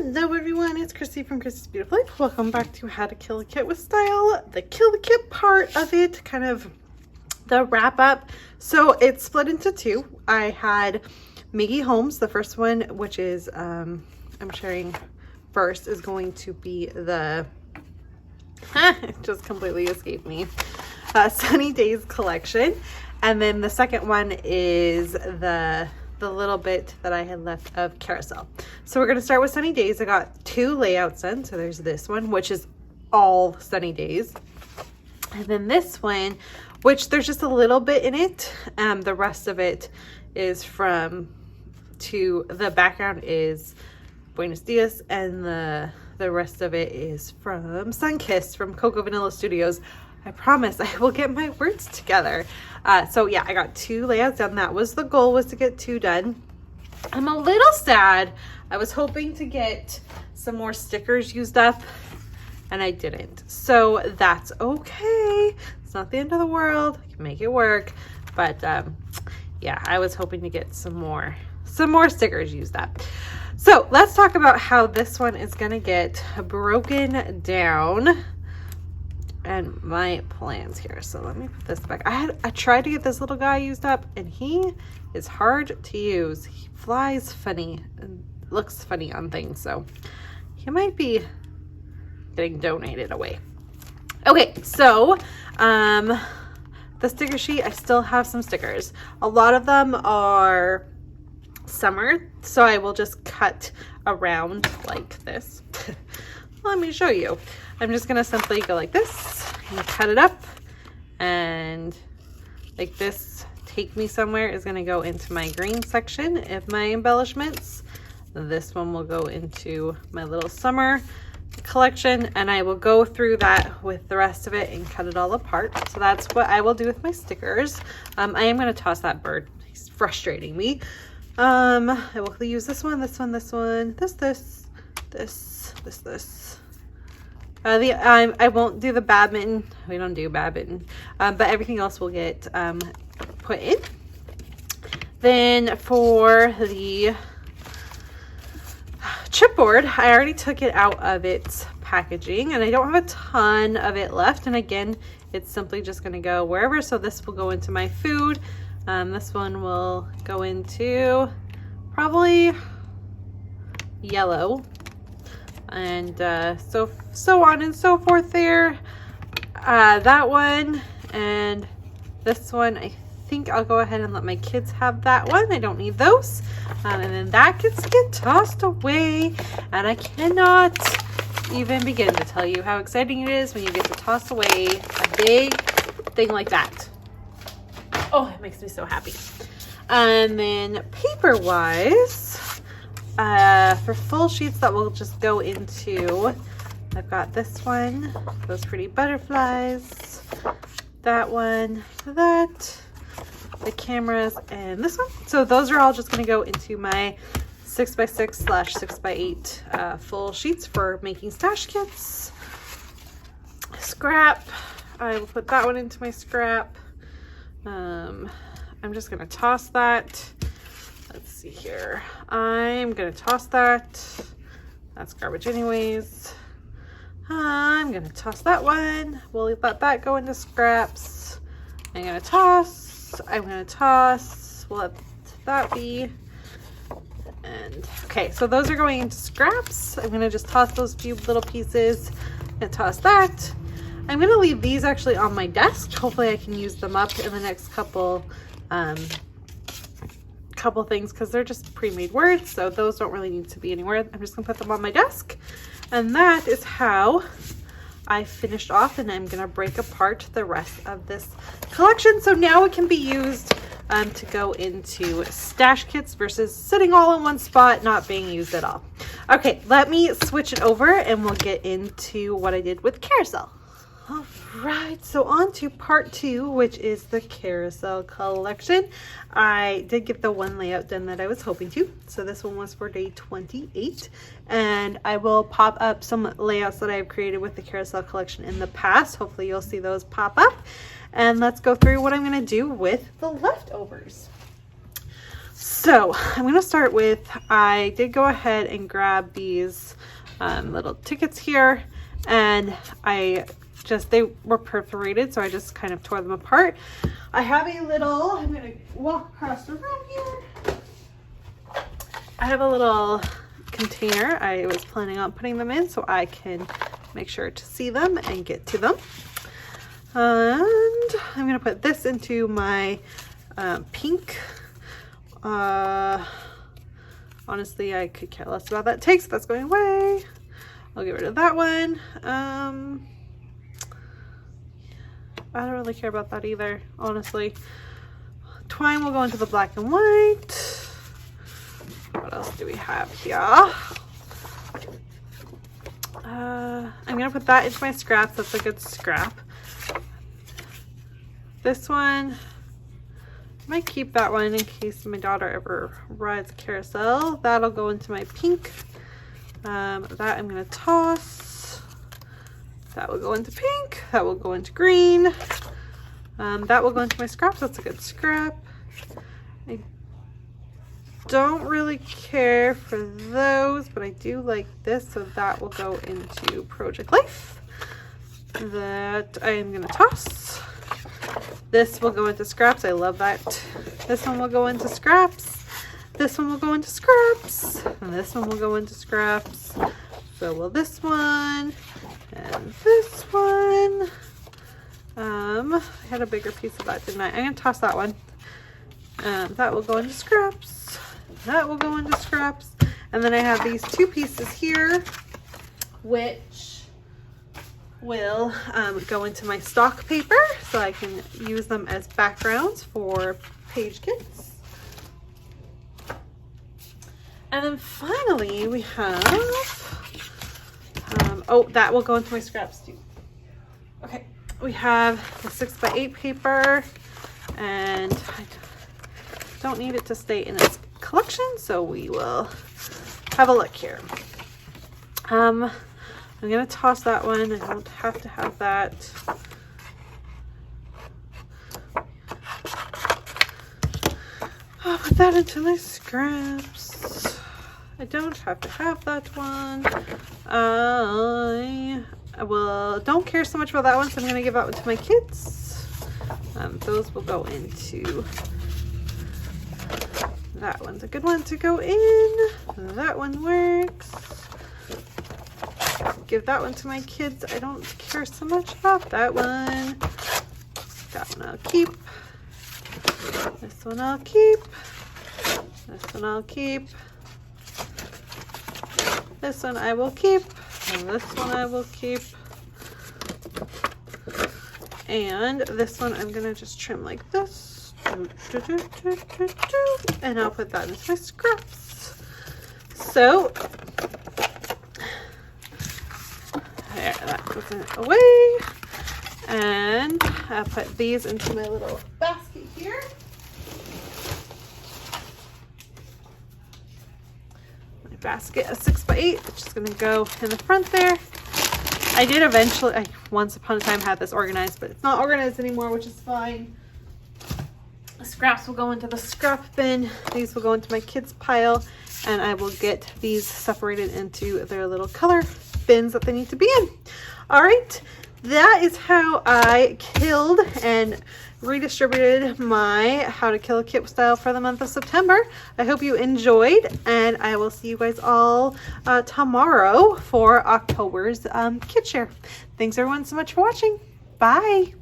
Hello everyone, it's Christy from Christy's Beautiful Life. Welcome back to How to Kill a Kit with Style. The Kill the Kit part of it, kind of the wrap up. So it's split into two. I had Miggy Holmes, the first one, which is, I'm sharing first, is going to be the, it just completely escaped me, Sunny Days collection. And then the second one is the little bit that I had left of Carousel. So we're going to start with Sunny Days. I got two layouts in. So there's this one, which is all Sunny Days. And then this one, which there's just a little bit in it. The rest of it is the background is Buenos Dias, and the rest of it is from Sunkissed from Coco Vanilla Studios. I promise I will get my words together. So yeah, I got two layouts done. That was the goal, was to get two done. I'm a little sad. I was hoping to get some more stickers used up and I didn't. So that's okay. It's not the end of the world. I can make it work. But yeah, I was hoping to get some more stickers used up. So let's talk about how this one is gonna get broken down and my plans here. So let me put this back. I tried to get this little guy used up and he is hard to use. He flies funny and looks funny on things, so he might be getting donated away. Okay, so the sticker sheet, I still have some stickers. A lot of them are summer, so I will just cut around like this. Let me show you. I'm just gonna simply go like this and cut it up, and like this Take Me Somewhere is gonna go into my green section of my embellishments. This one will go into my little summer collection, and I will go through that with the rest of it and cut it all apart. So that's what I will do with my stickers. I am gonna toss that bird. He's frustrating me. I will use this one, this one, this one, this. I won't do the badminton. We don't do badminton, but everything else will get put in. Then for the chipboard, I already took it out of its packaging, and I don't have a ton of it left. And again, it's simply just going to go wherever. So this will go into my food. This one will go into probably yellow. And so on and so forth there. That one and this one, I think I'll go ahead and let my kids have that one. I don't need those. And then that gets to get tossed away, and I cannot even begin to tell you how exciting it is when you get to toss away a big thing like that. Oh, it makes me so happy. And then paper wise, for full sheets that will just go into, I've got this one, those pretty butterflies, that one, that, the cameras, and this one. So those are all just going to go into my 6x6 / 6x8 full sheets for making stash kits. Scrap, I will put that one into my scrap. I'm just going to toss that. Let's see here. I'm gonna toss that. That's garbage anyways. I'm gonna toss that one. We'll let that go into scraps. I'm gonna toss. I'm gonna toss. We'll let that be. And okay, so those are going into scraps. I'm gonna just toss those few little pieces. I'm gonna toss that. I'm gonna leave these actually on my desk. Hopefully I can use them up in the next couple things, because they're just pre-made words, so those don't really need to be anywhere. I'm just gonna put them on my desk, and that is how I finished off, and I'm gonna break apart the rest of this collection so now it can be used to go into stash kits versus sitting all in one spot not being used at all. Okay, let me switch it over and we'll get into what I did with Carousel. All right, so on to part 2, which is the Carousel collection. I did get the one layout done that I was hoping to. So this one was for day 28, and I will pop up some layouts that I've created with the Carousel collection in the past. Hopefully you'll see those pop up, and let's go through what I'm going to do with the leftovers. So I'm going to start with, I did go ahead and grab these little tickets here, and they were perforated, so I just kind of tore them apart. I have a little, I'm going to walk across the room here. I have a little container I was planning on putting them in so I can make sure to see them and get to them. And I'm going to put this into my pink. Honestly, I could care less about that take, so that's going away. I'll get rid of that one. I don't really care about that either, honestly. Twine will go into the black and white. What else do we have here? I'm gonna put that into my scraps. That's a good scrap. This one, I might keep that one in case my daughter ever rides a carousel. That'll go into my pink. That I'm gonna toss. That will go into pink. That will go into green. That will go into my scraps. That's a good scrap. I don't really care for those, but I do like this, so that will go into Project Life. That I am gonna toss. This will go into scraps. I love that. This one will go into scraps. This one will go into scraps. And this one will go into scraps. So will this one. And this one. I had a bigger piece of that, didn't I? I'm going to toss that one. That will go into scraps. That will go into scraps. And then I have these two pieces here, which will go into my stock paper, so I can use them as backgrounds for page kits. And then finally we have, oh, that will go into my scraps too. Okay, we have the 6x8 paper, and I don't need it to stay in its collection, so we will have a look here. I'm gonna toss that one. I don't have to have that. I'll put that into my scraps. I don't have to have that one. I don't care so much about that one, so I'm gonna give that one to my kids. Those will go into, that one's a good one to go in. That one works. Give that one to my kids. I don't care so much about that one. That one I'll keep. This one I'll keep. This one I'll keep. This one I will keep. And this one I will keep. And this one I'm gonna just trim like this. And I'll put that into my scraps. So there, that goes away. And I'll put these into my little basket here. My basket of 6x8, which is going to go in the front there. I did eventually, once upon a time, had this organized, but it's not organized anymore, which is fine. The scraps will go into the scrap bin. These will go into my kids' pile, and I will get these separated into their little color bins that they need to be in. All right, that is how I killed and redistributed my How to Kill a Kit style for the month of September. I hope you enjoyed, and I will see you guys all tomorrow for October's kit share. Thanks everyone so much for watching. Bye.